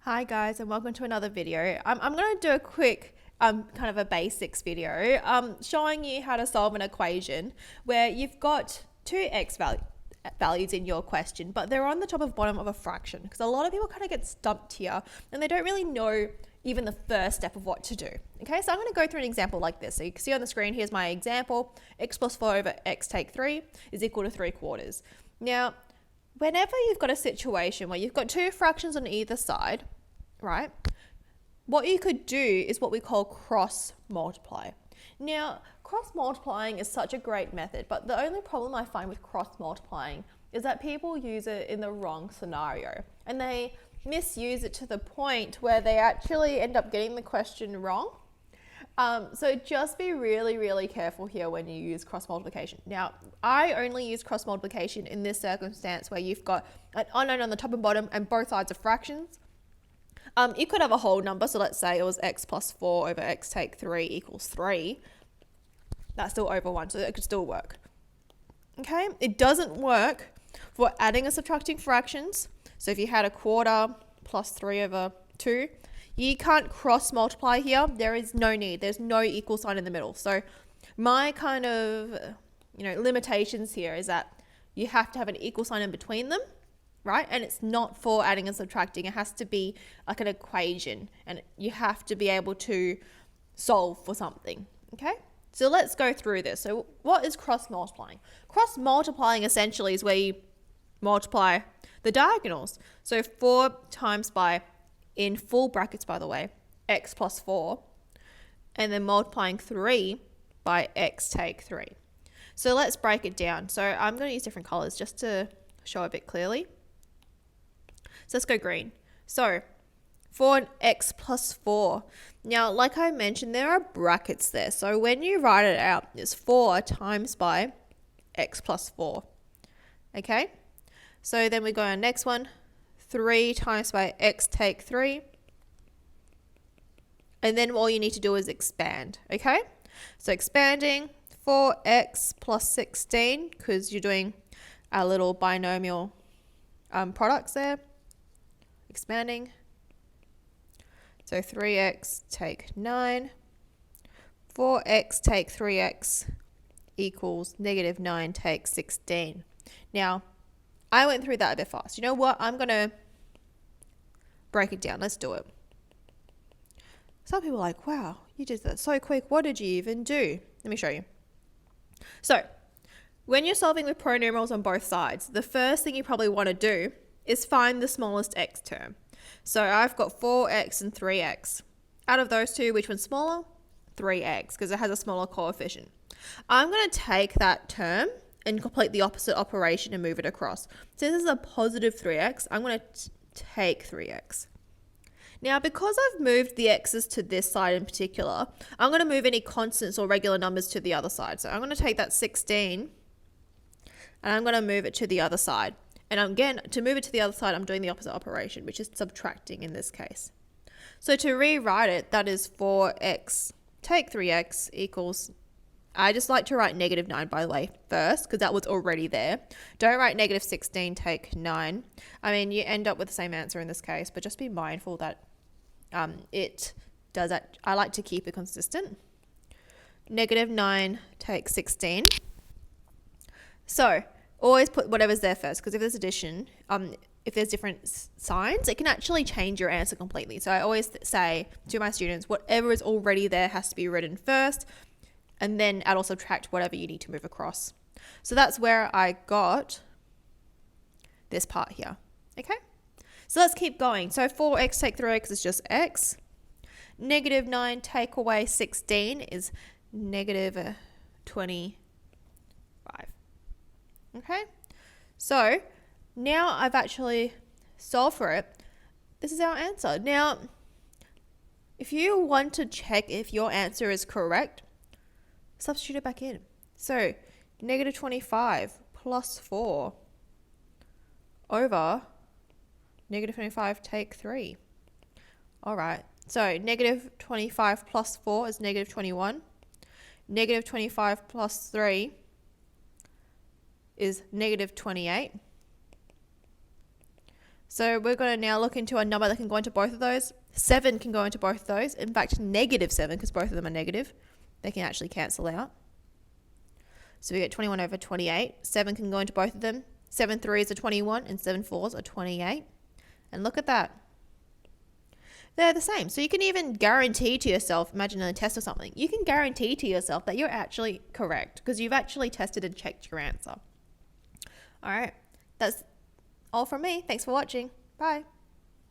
Hi guys, and welcome to another video. I'm going to do a quick kind of a basics video showing you how to solve an equation where you've got two values in your question, but they're on the top and bottom of a fraction, because a lot of people kind of get stumped here and they don't really know even the first step of what to do. Okay, so I'm going to go through an example like this. So you can see on the screen, here's my example. X plus 4 over x take 3 is equal to 3/4. Now, whenever you've got a situation where you've got two fractions on either side, right, what you could do is what we call cross multiply. Now, cross multiplying is such a great method, but the only problem I find with cross multiplying is that people use it in the wrong scenario and they misuse it to the point where they actually end up getting the question wrong. So just be really, really careful here when you use cross multiplication. Now, I only use cross multiplication in this circumstance where you've got an unknown on the top and bottom and both sides are fractions. You could have a whole number, so let's say it was x plus 4 over x take 3 equals 3. That's still over 1, so it could still work. Okay, it doesn't work for adding and subtracting fractions. So if you had a quarter plus 3 over 2, you can't cross multiply here. There is no need. There's no equal sign in the middle. So my kind of, limitations here is that you have to have an equal sign in between them, right? And it's not for adding and subtracting. It has to be like an equation and you have to be able to solve for something, okay? So let's go through this. So what is cross multiplying? Cross multiplying essentially is where you multiply the diagonals. So 4 times by, in full brackets by the way, x plus 4, and then multiplying 3 by x take 3. So let's break it down. So I'm going to use different colors just to show a bit clearly. So let's go green. So for an x plus 4. Now, like I mentioned, there are brackets there. So when you write it out, it's 4 times by x plus 4. Okay? So then we go on next one. 3 times by x take 3. And then all you need to do is expand. Okay? So expanding 4x plus 16, because you're doing our little binomial products there. Expanding. So 3x take 9. 4x take 3x equals negative 9 take 16. Now, I went through that a bit fast. You know what? I'm going to break it down. Let's do it. Some people are like, wow, you did that so quick. What did you even do? Let me show you. So, when you're solving with pronumerals on both sides, the first thing you probably want to do is find the smallest x term. So I've got 4x and 3x. Out of those two, which one's smaller? 3x, because it has a smaller coefficient. I'm going to take that term and complete the opposite operation and move it across. So this is a positive 3x. I'm going to take 3x. Now, because I've moved the x's to this side in particular, I'm going to move any constants or regular numbers to the other side. So I'm going to take that 16 and I'm going to move it to the other side. And again, to move it to the other side, I'm doing the opposite operation, which is subtracting in this case. So to rewrite it, that is 4x take 3x equals, I just like to write negative 9, by the way, first, because that was already there. Don't write negative 16 take 9. I mean, you end up with the same answer in this case, but just be mindful that it does that. I like to keep it consistent. Negative 9 take 16. So always put whatever's there first, because if there's addition, if there's different signs, it can actually change your answer completely. So I always say to my students, whatever is already there has to be written first, and then add or subtract whatever you need to move across. So that's where I got this part here. Okay, so let's keep going. So 4x take 3x is just x. Negative 9 take away 16 is negative 25. Okay, so now I've actually solved for it. This is our answer. Now, if you want to check if your answer is correct, substitute it back in. So negative 25 plus 4 over negative 25 take 3. All right, so negative 25 plus 4 is negative 21. Negative 25 plus 3 is negative 28. So we're going to now look into a number that can go into both of those. 7 can go into both of those. In fact, -7, because both of them are negative. They can actually cancel out. So we get 21 over 28. 7 can go into both of them. 7 3s are 21 and 7 4s are 28. And look at that. They're the same. So you can even guarantee to yourself, imagine in a test or something, you can guarantee to yourself that you're actually correct because you've actually tested and checked your answer. All right. That's all from me. Thanks for watching. Bye.